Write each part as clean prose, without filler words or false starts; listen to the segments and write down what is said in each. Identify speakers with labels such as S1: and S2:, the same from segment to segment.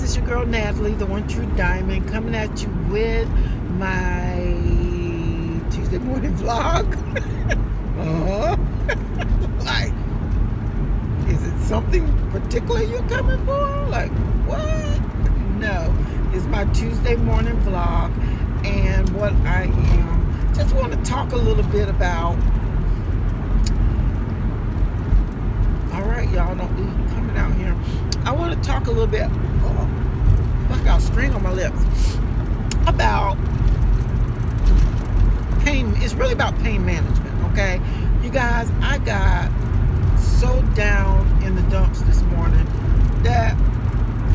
S1: is your girl Natalie, the one true diamond, coming at you with my Tuesday morning vlog. Like, is it something particular you're coming for? Like, what? No, it's my Tuesday morning vlog, and what I am just want to talk a little bit about. All right, y'all, don't be coming out here. I want to talk a little bit. I got a string on my lips about pain. It's really about pain management, okay? You guys, I got so down in the dumps this morning that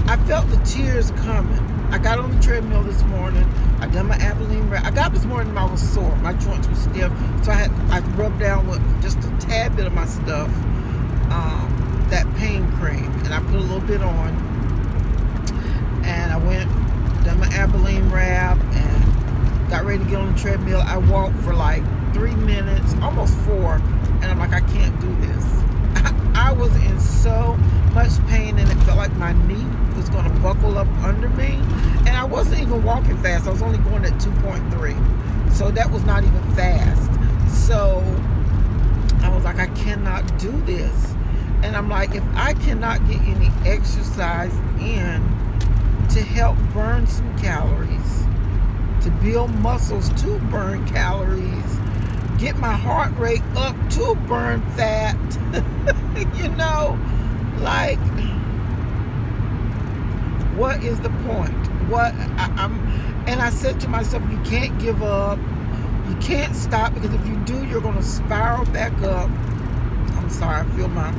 S1: I felt the tears coming. I got on the treadmill this morning. I done my Abilene rap. I got this morning and I was sore. My joints were stiff, so I rubbed down with just a tad bit of my stuff, that pain cream, and I put a little bit on. And I went, done my Abilene wrap, and got ready to get on the treadmill. I walked for like 3 minutes, almost 4, and I'm like, I can't do this. I was in so much pain, and it felt like my knee was going to buckle up under me. And I wasn't even walking fast. I was only going at 2.3. So that was not even fast. So I was like, I cannot do this. And I'm like, if I cannot get any exercise in to help burn some calories, to build muscles to burn calories, get my heart rate up to burn fat, you know, like, what is the point? And I said to myself, you can't give up, you can't stop, because if you do, you're going to spiral back up. I'm sorry, I feel my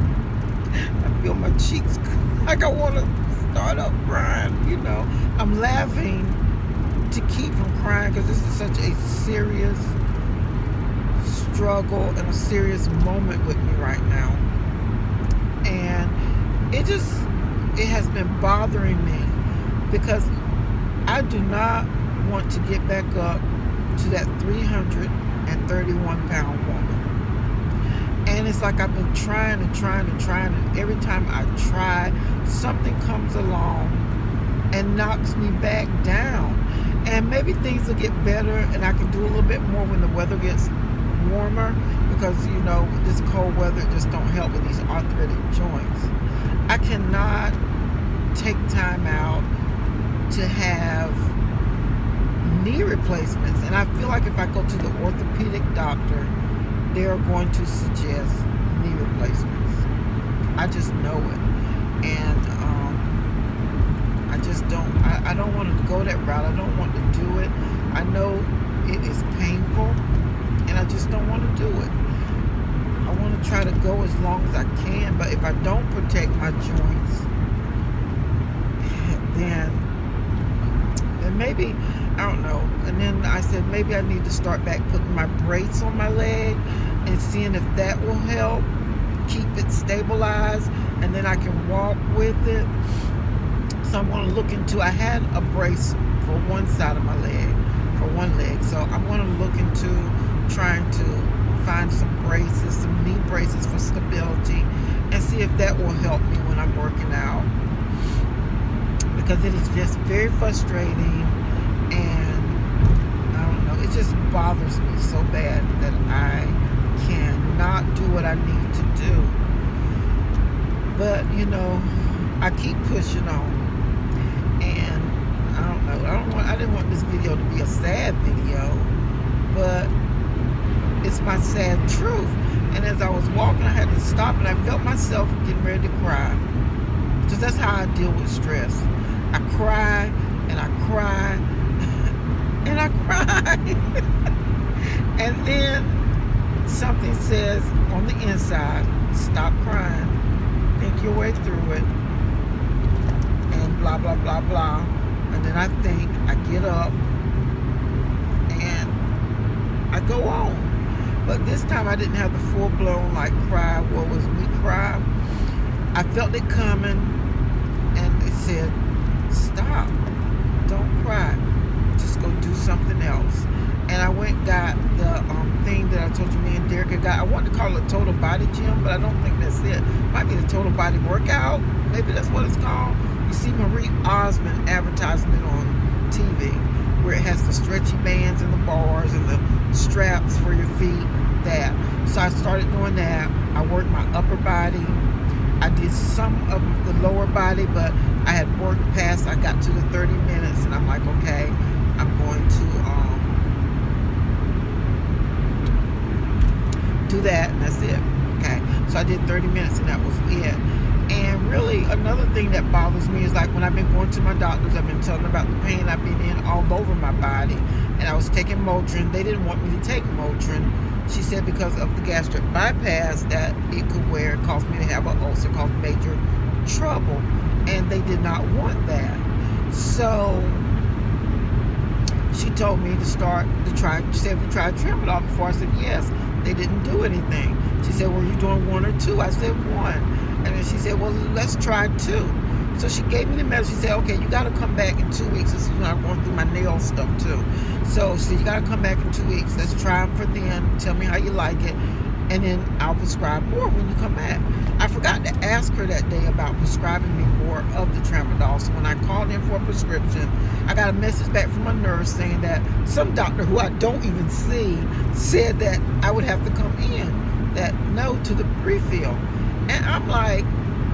S1: cheeks like I want to start up crying, you know. I'm laughing to keep from crying because this is such a serious struggle and a serious moment with me right now. And it has been bothering me because I do not want to get back up to that 331 pound woman. And it's like I've been trying, and every time I try, something comes along and knocks me back down. And maybe things will get better and I can do a little bit more when the weather gets warmer, because, you know, this cold weather just don't help with these arthritic joints. I cannot take time out to have knee replacements. And I feel like if I go to the orthopedic doctor, they are going to suggest knee replacements. I just know it. And I don't want to go that route. I don't want to do it. I know it is painful, and I just don't want to do it. I want to try to go as long as I can, but if I don't protect my joints, then maybe, I don't know. And then I said, maybe I need to start back putting my brace on my leg and seeing if that will help keep it stabilized, and then I can walk with it. So I'm going to look into, I had a brace for one side of my leg, for one leg. So I'm going to look into trying to find some braces, some knee braces for stability, and see if that will help me when I'm working out. Because it is just very frustrating, and I don't know, it just bothers me so bad that I cannot do what I need to do. But, you know, I keep pushing on. And I don't know, I didn't want this video to be a sad video, but it's my sad truth. And as I was walking, I had to stop, and I felt myself getting ready to cry. Because that's how I deal with stress. I cry, and I cry, and I cry. And then something says on the inside, stop crying, think your way through it, and blah, blah, blah, blah. And then I think, I get up, and I go on. But this time I didn't have the full-blown, like, cry, what was me cry. I felt it coming, and it said, stop, don't cry, just go do something else. And I went and got the thing that I told you me and Derek had got. I wanted to call it Total Body Gym, but I don't think that's it. Might be the Total Body Workout. Maybe that's what it's called. You You see Marie Osmond advertising it on TV, where it has the stretchy bands and the bars and the straps for your feet. That. So I started doing that. I worked my upper body. I did some of the lower body, but I had worked past. I got to the 30 minutes, and I'm like, okay, I'm going to do that, and that's it. Okay, so I did 30 minutes, and that was it. And really, another thing that bothers me is like when I've been going to my doctors, I've been telling them about the pain I've been in all over my body, and I was taking Motrin. They didn't want me to take Motrin. She said because of the gastric bypass that it could cause me to have an ulcer, cause major trouble, and they did not want that. So she told me to try. She said, we tried Tramadol before. I said yes. They didn't do anything. She said, were you doing 1 or 2? I said 1. And then she said, well, let's try 2. So she gave me the medicine. She said, okay, you got to come back in 2 weeks. This is when I'm going through my nail stuff too. So she said, you got to come back in 2 weeks. Let's try them for then. Tell me how you like it. And then I'll prescribe more when you come back. I forgot to ask her that day about prescribing me more of the Tramadol. So when I called in for a prescription, I got a message back from a nurse saying that some doctor who I don't even see said that I would have to come in, that no to the refill. And I'm like,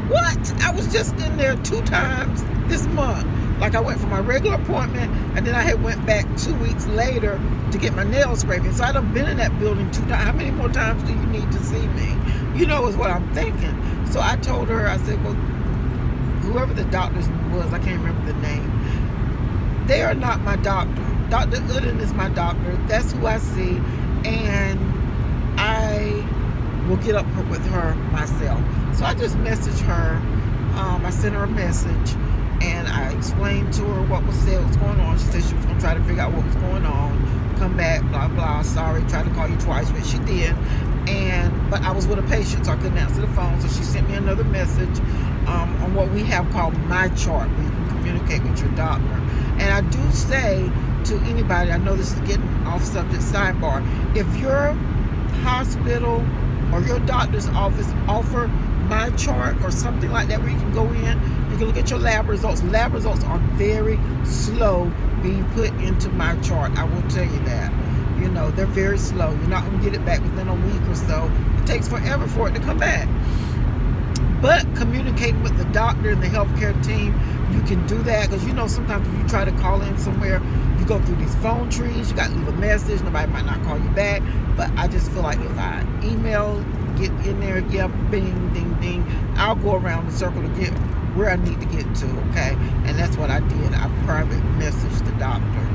S1: what? I was just in there 2 times this month. Like I went for my regular appointment, and then I had went back 2 weeks later to get my nails scraping. So I done been in that building 2 times. How many more times do you need to see me? You know, is what I'm thinking. So I told her, I said, well, whoever the doctor was, I can't remember the name. They are not my doctor. Dr. Uden is my doctor. That's who I see. And I will get up with her myself. So I just messaged her. I sent her a message, and I explained to her what was said, what's going on. She said she was going to try to figure out what was going on. Come back, blah, blah. Sorry, tried to call you twice, but she did. But I was with a patient, so I couldn't answer the phone. So she sent me another message on what we have called My Chart, where you can communicate with your doctor. And I do say to anybody, I know this is getting off subject, sidebar, if your hospital or your doctor's office offer My Chart or something like that where you can go in, you can look at your lab results. Lab results are very slow being put into My Chart. I will tell you that. You know, they're very slow. You're not going to get it back within a week or so. It takes forever for it to come back. But communicating with the doctor and the healthcare team, you can do that, because you know sometimes if you try to call in somewhere, you go through these phone trees, you got to leave a message, nobody might not call you back. But I just feel like if I email, get in there, yeah, bing, ding, ding, I'll go around the circle to get where I need to get to, okay? And that's what I did. I private messaged the doctor.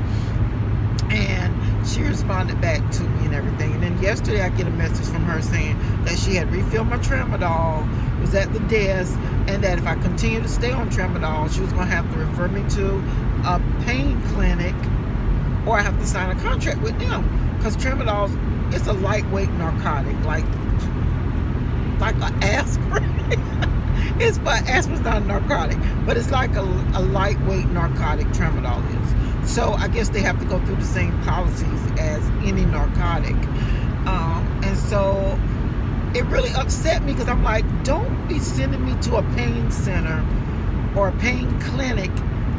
S1: And she responded back to me and everything. And then yesterday I get a message from her saying that she had refilled my Tramadol, was at the desk, and that if I continue to stay on Tramadol, she was going to have to refer me to a pain clinic, or I have to sign a contract with them. Because Tramadol, it's a lightweight narcotic, like an aspirin. Aspirin's not a narcotic, but it's like a lightweight narcotic, Tramadol is. So I guess they have to go through the same policies as any narcotic. And so it really upset me, because I'm like, don't be sending me to a pain center or a pain clinic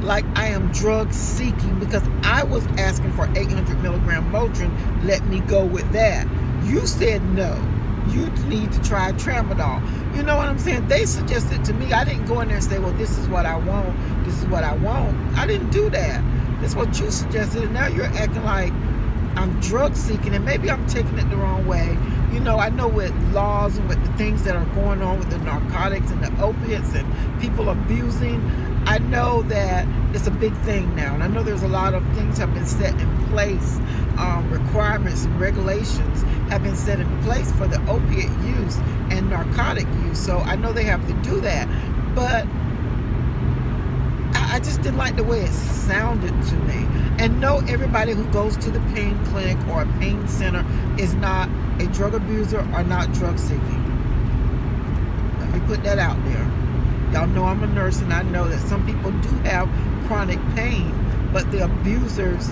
S1: like I am drug seeking, because I was asking for 800 milligram Motrin. Let me go with that. You said no. You need to try Tramadol. You know what I'm saying? They suggested to me. I didn't go in there and say, well, this is what I want. This is what I want. I didn't do that. That's what you suggested, and now you're acting like I'm drug seeking, and maybe I'm taking it the wrong way. You know, I know with laws and with the things that are going on with the narcotics and the opiates and people abusing, I know that it's a big thing now. And I know there's a lot of things have been set in place, requirements and regulations have been set in place for the opiate use and narcotic use. So I know they have to do that. But I just didn't like the way it sounded to me. And no, everybody who goes to the pain clinic or a pain center is not a drug abuser or not drug seeking. Let me put that out there. Y'all know I'm a nurse, and I know that some people do have chronic pain, but the abusers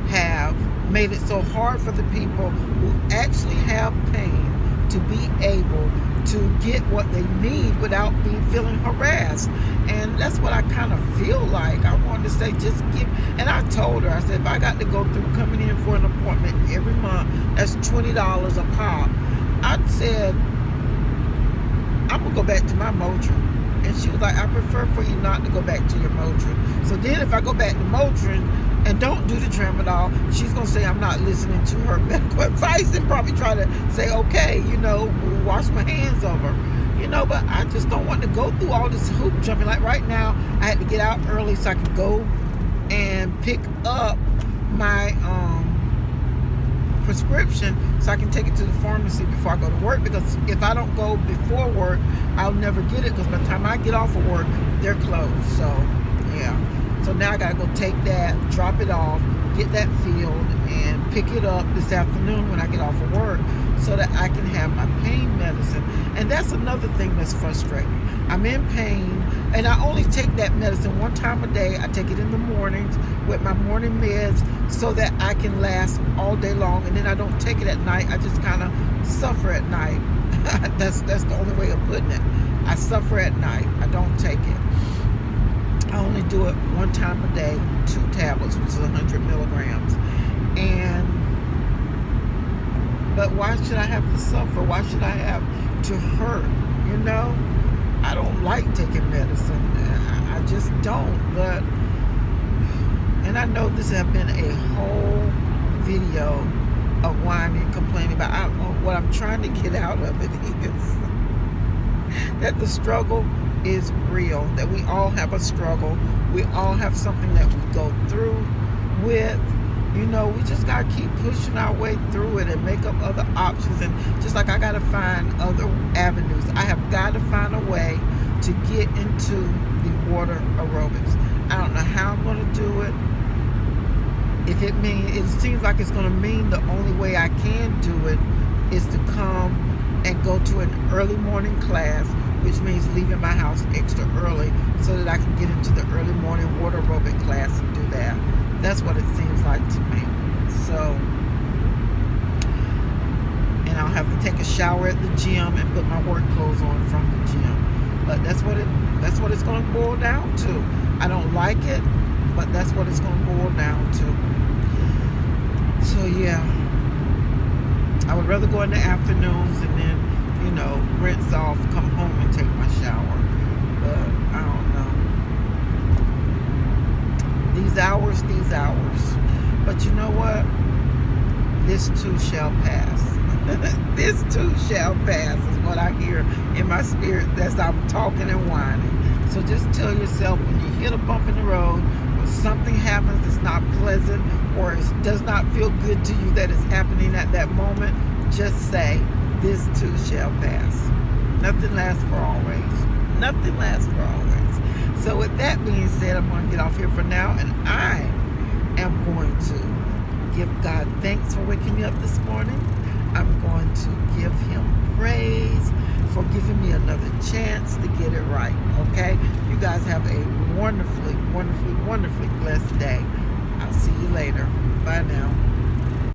S1: have made it so hard for the people who actually have pain to be able to get what they need without being feeling harassed. And that's what I kind of feel like. I wanted to say, just give. And I told her, I said, if I got to go through coming in for an appointment every month, that's $20 a pop. I said, I'm gonna go back to my Motrin. And she was like, I prefer for you not to go back to your Motrin. So then if I go back to Motrin and don't do the Tramadol, she's going to say I'm not listening to her medical advice and probably try to say, okay, wash my hands over. But I just don't want to go through all this hoop jumping. Like right now, I had to get out early so I could go and pick up my prescription so I can take it to the pharmacy before I go to work, because if I don't go before work, I'll never get it, because by the time I get off of work, they're closed. So yeah, so now I gotta go take that, drop it off, get that filled, and pick it up this afternoon when I get off of work, so that I can have my pain medicine. And that's another thing that's frustrating. I'm in pain, and I only take that medicine one time a day. I take it in the mornings with my morning meds so that I can last all day long, and then I don't take it at night. I just kind of suffer at night. That's the only way of putting it. I suffer at night. I don't take it. I only do it one time a day, 2 tablets, which is 100 milligrams. But why should I have to suffer? Why should I have to hurt? I don't like taking medicine. I just don't. And I know this has been a whole video of whining, complaining about. What I'm trying to get out of it is that the struggle is real. That we all have a struggle. We all have something that we go through with. We just got to keep pushing our way through it and make up other options. And just like I got to find other avenues, I have got to find a way to get into the water aerobics. I don't know how I'm going to do it. It seems like it's going to mean the only way I can do it is to come and go to an early morning class, which means leaving my house extra early so that I can get into the early morning water aerobic class and do that. That's what it seems like to me. So, and I'll have to take a shower at the gym and put my work clothes on from the gym. But that's what it's going to boil down to. I don't like it, but that's what it's going to boil down to. So yeah, I would rather go in the afternoons and then, rinse off, come home and take my shower. But I don't know. These hours. But you know what? This too shall pass. This too shall pass is what I hear in my spirit as I'm talking and whining. So just tell yourself, when you hit a bump in the road, when something happens that's not pleasant or it does not feel good to you that is happening at that moment, just say, this too shall pass. Nothing lasts for always. Nothing lasts for always. So with that being said, I'm going to get off here for now, and I am going to give God thanks for waking me up this morning. I'm going to give him praise for giving me another chance to get it right. Okay? You guys have a wonderfully, wonderfully, wonderfully blessed day. I'll see you later. Bye now.